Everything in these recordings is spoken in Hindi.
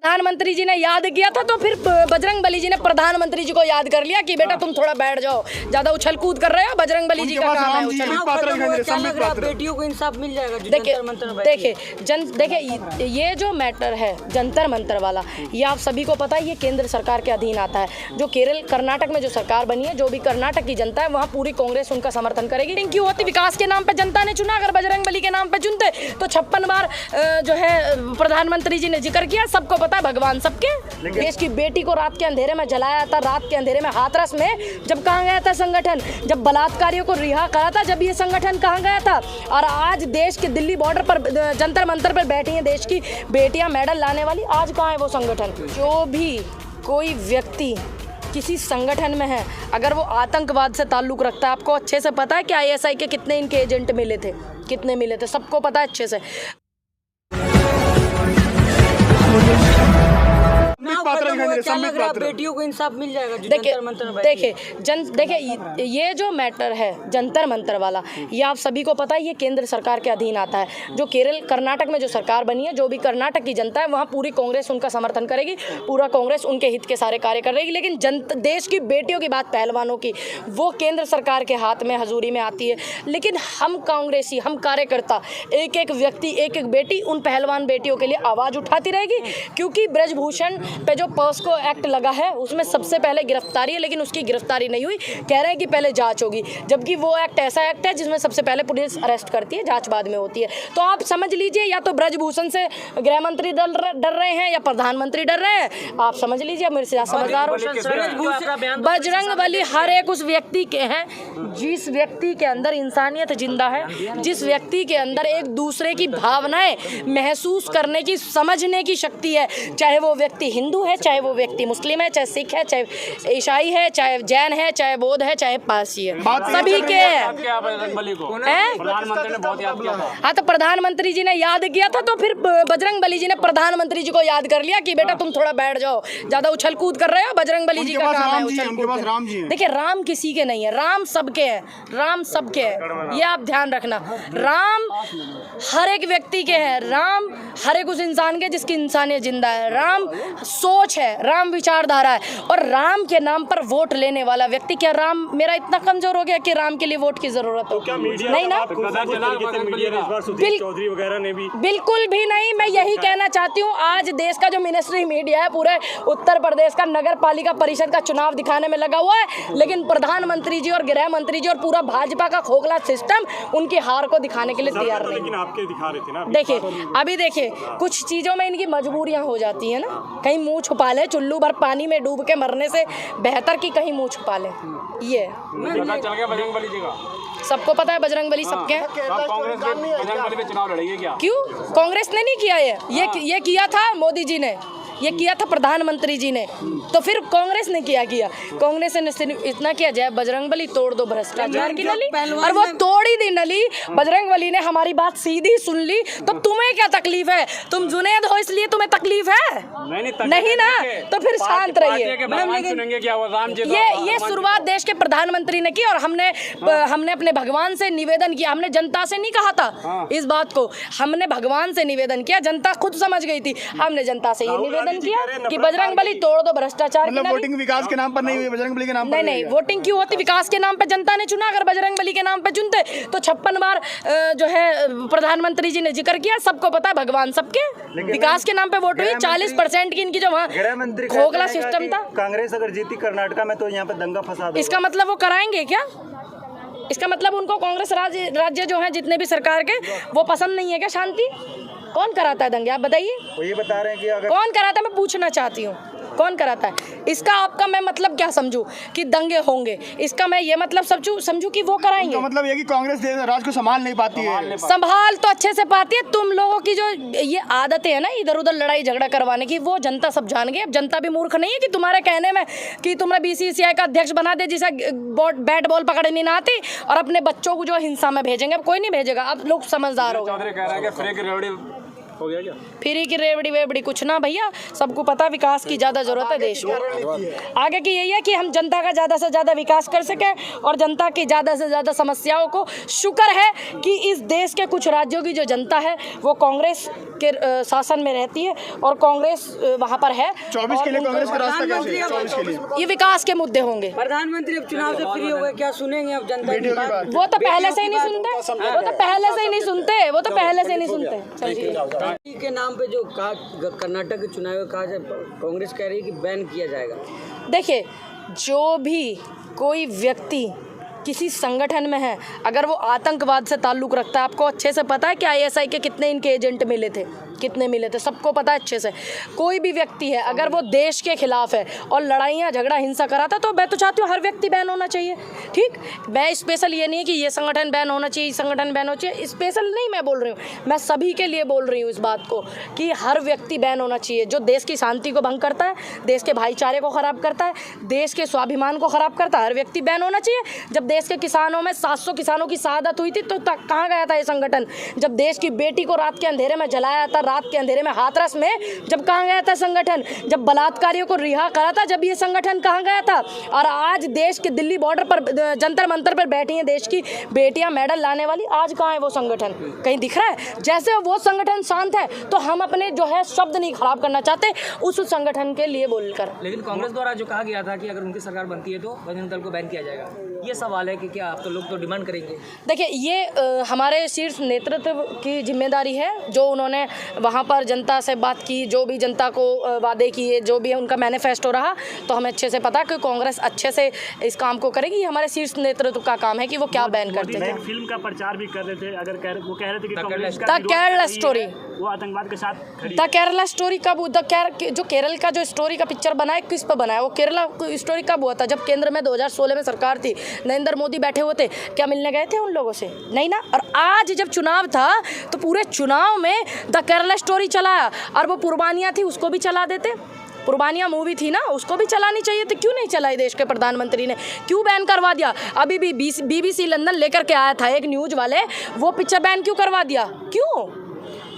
प्रधानमंत्री जी ने याद किया था तो फिर बजरंगबली जी ने प्रधानमंत्री जी को याद कर लिया कि बेटा तुम थोड़ा बैठ जाओ, ज्यादा उछल कूद कर रहे हो। बजरंगबली जी का काम है उछल। बेटियों को इंसाफ मिल जाएगा। देखिए ये जो मैटर है जंतर मंतर वाला, ये आप सभी को पता है, ये केंद्र सरकार के अधीन आता है। जो केरल कर्नाटक में जो सरकार बनी है, जो भी कर्नाटक की जनता है, वहाँ पूरी कांग्रेस उनका समर्थन करेगी। क्यों होती? विकास के नाम पे जनता ने चुना। अगर बजरंगबली के नाम पे चुनते तो 56 बार जो है प्रधानमंत्री जी ने जिक्र किया। सबको पता है भगवान सबके। देश की बेटी को रात के अंधेरे में जलाया था, रात के अंधेरे में हाथरस में जब कहाँ गया था संगठन? जब बलात्कारियों को रिहा करा था, जब ये संगठन कहाँ गया था? और आज देश के दिल्ली बॉर्डर पर जंतर मंतर पर बैठी हैं देश की बेटियां मेडल लाने वाली, आज कहाँ है वो संगठन? जो भी कोई व्यक्ति किसी संगठन में है, अगर वो आतंकवाद से ताल्लुक रखता है, आपको अच्छे से पता है कि ISI के कितने इनके एजेंट मिले थे, कितने मिले थे, सबको पता है अच्छे से। बेटियों को इंसाफ मिल जाएगा। देखिए ये जो मैटर है जंतर मंतर वाला, ये आप सभी को पता है, ये केंद्र सरकार के अधीन आता है। जो केरल कर्नाटक में जो सरकार बनी है, जो भी कर्नाटक की जनता है, वहाँ पूरी कांग्रेस उनका समर्थन करेगी, पूरा कांग्रेस उनके हित के सारे कार्य करेगी। लेकिन देश की बेटियों की बात, पहलवानों की, वो केंद्र सरकार के हाथ में हजूरी में आती है। लेकिन हम कांग्रेसी, हम कार्यकर्ता, एक एक व्यक्ति, एक एक बेटी उन पहलवान बेटियों के लिए आवाज़ उठाती रहेगी। क्योंकि ब्रजभूषण पे जो पॉस्को एक्ट लगा है, उसमें सबसे पहले गिरफ्तारी है, लेकिन उसकी गिरफ्तारी नहीं हुई। कह रहे हैं कि पहले जांच होगी, जबकि वो एक्ट ऐसा एक्ट है जिसमें सबसे पहले पुलिस अरेस्ट करती है, जांच बाद में होती है। तो आप समझ लीजिए, या तो ब्रजभूषण से गृह मंत्री डर रहे हैं या प्रधानमंत्री डर रहे हैं। आप समझ लीजिए, मेरे से समझदार हो। बजरंगबली हर एक उस व्यक्ति के हैं जिस व्यक्ति के अंदर इंसानियत जिंदा है, जिस व्यक्ति के अंदर एक दूसरे की भावनाएं महसूस करने की, समझने की शक्ति है। चाहे वो व्यक्ति हिंदू है, चाहे वो व्यक्ति मुस्लिम है, चाहे सिख है, चाहे ईसाई है, चाहे जैन है, चाहे बौद्ध है, चाहे पारसी है, सभी के हैं। हाँ, तो प्रधानमंत्री जी ने याद किया था तो फिर बजरंगबली जी ने प्रधानमंत्री जी को याद कर लिया कि बेटा तुम थोड़ा बैठ जाओ, ज्यादा उछल कूद कर रहे हो। बजरंगबली जी का काम है उछल कूद। देखिए राम किसी के नहीं है, राम सबके हैं, राम सबके हैं, ये आप ध्यान रखना। राम हर एक व्यक्ति के हैं, राम हर एक उस इंसान के जिसकी इंसानियत जिंदा है। राम सोच है, राम विचारधारा है। और राम के नाम पर वोट लेने वाला व्यक्ति, क्या राम मेरा इतना कमजोर हो गया कि राम के लिए वोट की जरूरत हो? नहीं ना, बिल्कुल भी नहीं। मैं यही कहना चाहती हूँ, आज देश का जो मिनिस्ट्री मीडिया है पूरे उत्तर प्रदेश का नगर पालिका परिषद का चुनाव दिखाने में लगा हुआ है, लेकिन प्रधानमंत्री जी और गृह मंत्री जी और पूरा भाजपा का खोखला सिस्टम उनकी हार को दिखाने के लिए तैयार नहीं। लेकिन आपके दिखा रहे थे ना। देखिए अभी देखिए, कुछ चीजों में इनकी मजबूरियां हो जाती है ना। कहीं मुंह छुपा ले, चुल्लू भर पानी में डूब के मरने से बेहतर कि कहीं मुंह छुपा ले। ये पता चल गया बजरंगबली जी का, सबको पता है बजरंगबली सबके हैं। कांग्रेस बजरंगबली पे चुनाव लड़ेगी क्या? क्यों? कांग्रेस ने नहीं किया ये किया था मोदी जी ने, ये किया था प्रधानमंत्री जी ने, तो फिर कांग्रेस ने किया कांग्रेस ने सिर्फ इतना किया, जय बजरंगबली तोड़ दो भ्रष्टाचार की नली, और वो तोड़ ही दी नली। बजरंगबली ने हमारी बात सीधी सुन ली। तो तुम्हें क्या तकलीफ है? तुम जुनेद हो इसलिए तुम्हें तकलीफ है? नहीं ना, तो फिर शांत रहिए। ये शुरुआत देश के प्रधानमंत्री ने की, और हमने अपने भगवान से निवेदन किया। हमने जनता से नहीं कहा था इस बात को, हमने भगवान से निवेदन किया। जनता खुद समझ गई थी, हमने जनता से ये निवेदन किया कि बजरंगबली तोड़ दो भ्रष्टाचार। मतलब वोटिंग विकास के नाम पर नहीं हुई, बजरंगबली के नाम पर नहीं, वोटिंग क्यों होती? विकास के नाम पे जनता ने चुना। अगर बजरंगबली के नाम पे चुनते तो 56 बार जो है प्रधानमंत्री जी ने जिक्र किया। सबको पता है भगवान सबके। विकास के नाम पे वोट हुई। 40% की इनकी जो वहाँ खोखला सिस्टम था। कांग्रेस अगर जीती कर्नाटका में तो यहाँ पे दंगा फसाद, इसका मतलब वो कराएंगे क्या? इसका मतलब उनको कांग्रेस राज्य जो है जितने भी सरकार के, वो पसंद नहीं है क्या शांति? कौन कराता है दंगे? आप बताइए। वो ये बता रहे हैं कि अगर कौन कराता है, मैं पूछना चाहती हूँ, कौन कराता है? इसका आपका मैं मतलब क्या समझूं कि दंगे होंगे? इसका मैं ये मतलब समझूं कि वो कराएंगे। तो मतलब ये कि कांग्रेस राज को संभाल नहीं पाती है। संभाल तो अच्छे से पाती है। तुम लोगों की जो ये आदतें है ना इधर उधर लड़ाई झगड़ा करवाने की, वो जनता सब जान गई। अब जनता भी मूर्ख नहीं है कि तुम्हारे कहने में कि तुम्हें BCCI का अध्यक्ष बना दे जिसे बैट बॉल पकड़नी ना आती, और अपने बच्चों को जो हिंसा में भेजेंगे। अब कोई नहीं भेजेगा, अब लोग समझदार हो गए। हो गया क्या? फ्री की रेवड़ी वेवड़ी कुछ ना भैया, सबको पता विकास की ज़्यादा ज़रूरत है देश में। आगे की यही है कि हम जनता का ज़्यादा से ज़्यादा विकास कर सकें और जनता की ज़्यादा से ज़्यादा समस्याओं को, शुक्र है कि इस देश के कुछ राज्यों की जो जनता है वो कांग्रेस के शासन में रहती है और कांग्रेस वहाँ पर है। 24 के लिए कांग्रेस का रास्ता कैसे है? 24 के लिए ये विकास के मुद्दे होंगे। प्रधानमंत्री अब चुनाव से फ्री हो गए, क्या सुनेंगे अब जनता की बात? वो तो पहले से ही नहीं सुनते, वो तो पहले से ही नहीं सुनते, वो तो पहले से ही नहीं सुनते। चलिए पार्टी के नाम पे जो कहा कर्नाटक के चुनाव में कहा जाए, कांग्रेस कह रही है कि बैन किया जाएगा। देखिए, जो भी कोई व्यक्ति किसी संगठन में है, अगर वो आतंकवाद से ताल्लुक़ रखता है, आपको अच्छे से पता है कि आईएसआई के कितने इनके एजेंट मिले थे, कितने मिले थे, सबको पता है अच्छे से। कोई भी व्यक्ति है अगर वो देश के खिलाफ है और लड़ाइयाँ झगड़ा हिंसा कराता, तो मैं तो चाहती हूँ हर व्यक्ति बैन होना चाहिए। ठीक, मैं स्पेशल ये नहीं कि ये संगठन बैन होना चाहिए, संगठन बैन होना चाहिए, स्पेशल नहीं मैं बोल रही हूँ, मैं सभी के लिए बोल रही हूँ इस बात को कि हर व्यक्ति बैन होना चाहिए। जो देश की शांति को भंग करता है, देश के भाईचारे को ख़राब करता है, देश के स्वाभिमान को ख़राब करता है, हर व्यक्ति बैन होना चाहिए। जब देश के किसानों में 700 किसानों की शहादत हुई थी तो कहाँ गया था ये संगठन? जब देश की बेटी को रात के अंधेरे में जलाया था, रात के अंधेरे में हाथरस में, जब कहाँ गया था संगठन? जब बलात्कारियों को रिहा करा था, जब ये संगठन कहाँ गया था? और आज देश के दिल्ली बॉर्डर पर जंतर मंतर पर बैठी हैं देश की बेटियां मेडल लाने वाली, आज कहाँ है वो संगठन? कहीं दिख रहा है? जैसे वो संगठन शांत है तो हम अपने जो है शब्द नहीं खराब करना चाहते उस संगठन के लिए बोलकर। लेकिन कांग्रेस द्वारा जो कहा गया था कि अगर उनकी सरकार बनती है तो बजरंग दल को बैन किया जाएगा, ये सवाल है कि क्या आप तो लोग तो डिमांड करेंगे? देखिए, ये हमारे शीर्ष नेतृत्व की जिम्मेदारी है, जो उन्होंने वहाँ पर जनता से बात की, जो भी जनता को वादे किए, जो भी उनका मैनिफेस्टो रहा, तो हमें अच्छे से पता है कि कांग्रेस अच्छे से इस काम को करेगी। हमारे शीर्ष नेतृत्व का काम है कि वो क्या बैन करते हैं। फिल्म का प्रचार भी कर रहे थे, अगर वो कह रहे थे कि कांग्रेस द केरला स्टोरी, वो आतंकवाद के साथ खड़ी द केरला स्टोरी कब, जो केरल का जो स्टोरी का पिक्चर बना है, किस पर बना है? वो केरला स्टोरी कब हुआ था? जब केंद्र में 2016 में सरकार थी, नरेंद्र मोदी बैठे हुए थे, क्या मिलने गए थे उन लोगों से? नहीं ना। और आज जब चुनाव था तो पूरे चुनाव में द केरला स्टोरी चलाया, और वो कुर्बानियाँ थी उसको भी चला देते। कुर्बानियाँ मूवी थी ना, उसको भी चलानी चाहिए थी, क्यों नहीं चलाई देश के प्रधानमंत्री ने? क्यों बैन करवा दिया? अभी भी BBC लंदन लेकर के आया था एक न्यूज़ वाले, वो पिक्चर बैन क्यों करवा दिया? क्यों?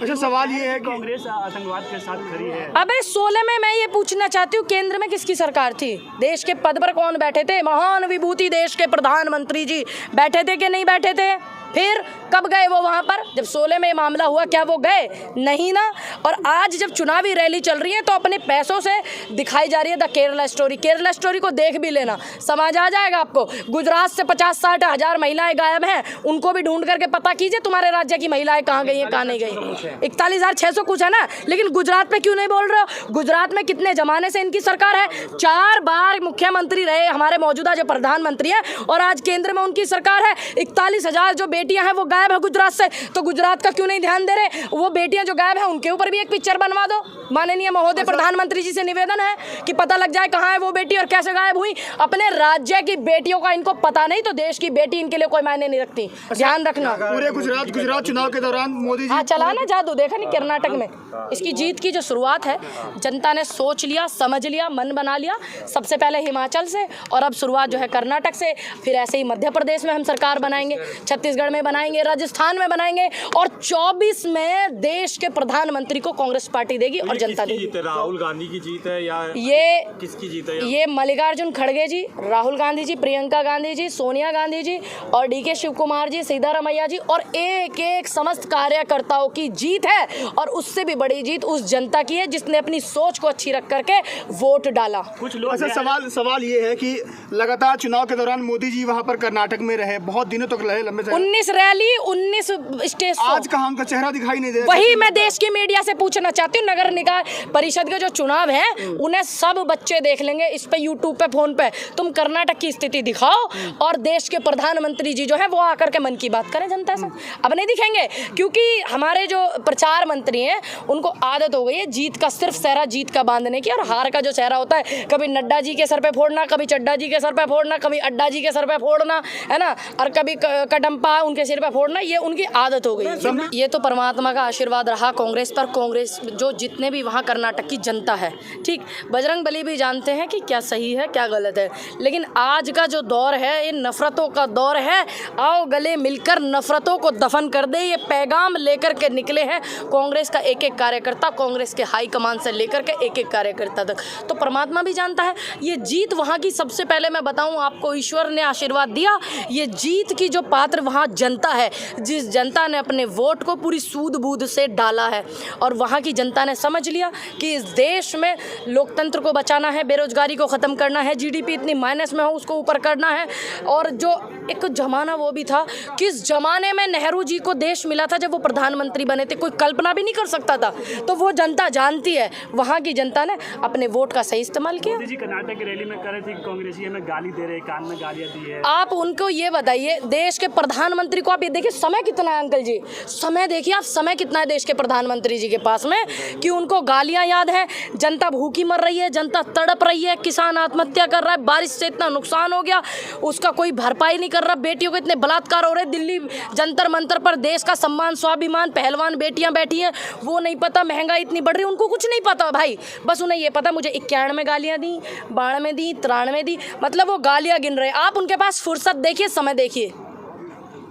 अच्छा, सवाल ये है कि कांग्रेस आतंकवाद के साथ खड़ी है। अबे 16 में मैं ये पूछना चाहती हूँ, केंद्र में किसकी सरकार थी? देश के पद पर कौन बैठे थे? महान विभूति देश के प्रधानमंत्री जी बैठे थे कि नहीं बैठे थे? फिर कब गए वो वहाँ पर? जब 16 में मामला हुआ, क्या वो गए? नहीं ना। और आज जब चुनावी रैली चल रही है तो अपने पैसों से दिखाई जा रही है the Kerala story. Kerala story को देख भी लेना, समझ आ जाएगा आपको। गुजरात से 50-60 हज़ार महिलाएं गायब हैं, उनको भी ढूंढ करके पता कीजिए तुम्हारे राज्य की महिलाएं कहाँ गई हैं, कहाँ नहीं गई। 41,600 कुछ है ना, लेकिन गुजरात पे क्यों नहीं बोल रहे हो? गुजरात में कितने जमाने से इनकी सरकार है, 4 बार मुख्यमंत्री रहे हमारे मौजूदा जो प्रधानमंत्री हैं, और आज केंद्र में उनकी सरकार है। 41,000 जो बेटियां हैं वो गायब है गुजरात से, तो गुजरात का क्यों नहीं ध्यान दे रहे? वो बेटियां जो गायब हैं उनके ऊपर भी एक पिक्चर बनवा दो। माननीय महोदय प्रधानमंत्री जी से निवेदन है कि पता लग जाए कहाँ है वो बेटी और कैसे गायब हुई। अपने राज्य की बेटियों का इनको पता नहीं, तो देश की बेटी इनके लिए कोई मायने नहीं रखती। ध्यान रखना। पूरे गुजरात चुनाव के दौरान मोदी जी, हाँ, चला ना जादू, देखा नहीं कर्नाटक में? इसकी जीत की जो शुरुआत है, जनता ने सोच लिया, समझ लिया, मन बना लिया। सबसे पहले हिमाचल से, और अब शुरुआत जो है कर्नाटक से, फिर ऐसे ही मध्य प्रदेश में हम सरकार बनाएंगे, छत्तीसगढ़ में बनाएंगे, राजस्थान में बनाएंगे, और 24 में देश के प्रधानमंत्री को कांग्रेस पार्टी देगी और जनता देगी। राहुल गांधी की जीत है या ये किसकी जीत है? ये मल्लिकार्जुन खड़गे जी, राहुल गांधी जी, प्रियंका गांधी जी, सोनिया गांधी जी और DK शिव कुमार जी, सिद्धारमैया जी और एक एक समस्त कार्यकर्ताओं की जीत है। और उससे भी बड़ी जीत उस जनता की है जिसने अपनी सोच को अच्छी रख करके वोट डाला। कुछ लोग अच्छा, सवाल ये है कि लगातार चुनाव के दौरान मोदी जी वहाँ पर कर्नाटक में रहे, बहुत दिनों तक रहे, लंबे समय। 19 रैली, 19 स्टेज, आज कहाँ उनका चेहरा दिखाई नहीं दे रहा? वही मैं देश की मीडिया से पूछना चाहती हूँ। नगर निकाय परिषद के जो चुनाव हैं उन्हें सब बच्चे देख लेंगे इस पे, यूट्यूब पे, फोन पे। तुम कर्नाटक की स्थिति दिखाओ और देश के प्रधानमंत्री जी जो है वो आकर के मन की बात करें जनता से। अब नहीं दिखेंगे, क्योंकि हमारे जो प्रचार मंत्री हैं उनको आदत हो गई है जीत का, सिर्फ सहरा जीत का बांधने की, और हार का जो सहरा होता है कभी नड्डा जी के सर पे फोड़ना, कभी चड्डा जी के सर पे फोड़ना, कभी अड्डा जी के सर पे फोड़ना, है ना, और कभी कटम्पा उनके सिर पे फोड़ना, ये उनकी आदत हो गई। ये तो परमात्मा का आशीर्वाद रहा कांग्रेस पर। कांग्रेस जो जितने भी वहाँ कर्नाटक की जनता है, ठीक, बजरंग बली भी जानते हैं कि क्या सही है क्या गलत है, लेकिन आज का जो दौर है ये नफरतों का दौर है। आओ गले मिलकर नफरतों को दफन कर दे, ये पैगाम लेकर के निकले निकले हैं, कांग्रेस का एक एक कार्यकर्ता, कांग्रेस के हाईकमान से लेकर के एक एक कार्यकर्ता तक। तो परमात्मा भी जानता है ये जीत वहाँ की, सबसे पहले मैं बताऊँ आपको, ईश्वर ने आशीर्वाद दिया। ये जीत की जो पात्र वहाँ जनता है, जिस जनता ने अपने वोट को पूरी सूद बूद से डाला है, और वहाँ की जनता ने समझ लिया कि इस देश में लोकतंत्र को बचाना है, बेरोजगारी को ख़त्म करना है, जीडीपी इतनी माइनस में हो उसको ऊपर करना है। और जो एक ज़माना वो भी था, किस ज़माने में नेहरू जी को देश मिला था जब वो प्रधानमंत्री बने थे, कोई कल्पना भी नहीं कर सकता था। तो वो जनता जानती है, वहाँ की जनता ने अपने वोट का सही इस्तेमाल किया। मोदी जी कर्नाटक की रैली में कह रहे थे कि कांग्रेसी हमें गाली दे रहे, कान में गालियाँ दी है। आप उनको ये बताइए, देश के प्रधानमंत्री को आप ये देखिए, समय कितना है अंकल जी, समय देखिए आप, समय कितना है देश के प्रधानमंत्री जी के पास में कि उनको गालियां याद है। जनता भूखी मर रही है, जनता तड़प रही है, किसान आत्महत्या कर रहा है, बारिश से इतना नुकसान हो गया उसका कोई भरपाई नहीं कर रहा, बेटियों के इतने बलात्कार हो रहे, दिल्ली जंतर मंतर पर देश का सम्मान स्वाभिमान पहलवान बेटियां बैठी हैं, वो नहीं पता, महंगाई इतनी बढ़ रही, उनको कुछ नहीं पता भाई, बस उन्हें ये पता मुझे 91 में गालियां दी, 92 में दी, 93 में दी, मतलब वो गालियां गिन रहे। आप उनके पास फुर्सत देखिए, समय देखिए।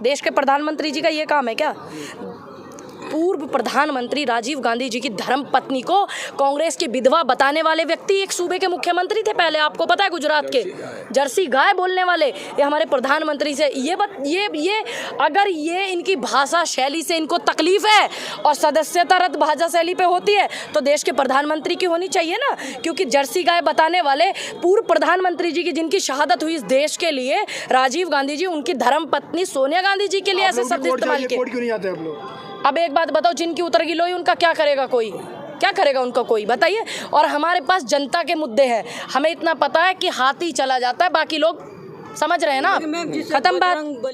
देश के प्रधानमंत्री जी का ये काम है क्या? पूर्व प्रधानमंत्री राजीव गांधी जी की धर्म पत्नी को कांग्रेस की विधवा बताने वाले व्यक्ति एक सूबे के मुख्यमंत्री थे पहले, आपको पता है, गुजरात के, जर्सी गाय बोलने वाले, ये हमारे प्रधानमंत्री से ये अगर ये इनकी भाषा शैली से इनको तकलीफ है और सदस्यता रद्द भाषा शैली पे होती है तो देश के प्रधानमंत्री की होनी चाहिए ना, क्योंकि जर्सी गाय बताने वाले पूर्व प्रधानमंत्री जी की जिनकी शहादत हुई इस देश के लिए, राजीव गांधी जी, उनकी धर्म पत्नी सोनिया गांधी जी के लिए ऐसे शब्द इस्तेमाल किए। क्यों नहीं आते आप लोग? अब एक बात बताओ, जिनकी उतर गई लोई उनका क्या करेगा कोई? क्या करेगा उनका कोई? बताइए। और हमारे पास जनता के मुद्दे हैं, हमें इतना पता है कि हाथी चला जाता है, बाकी लोग समझ रहे हैं ना, खत्म बात।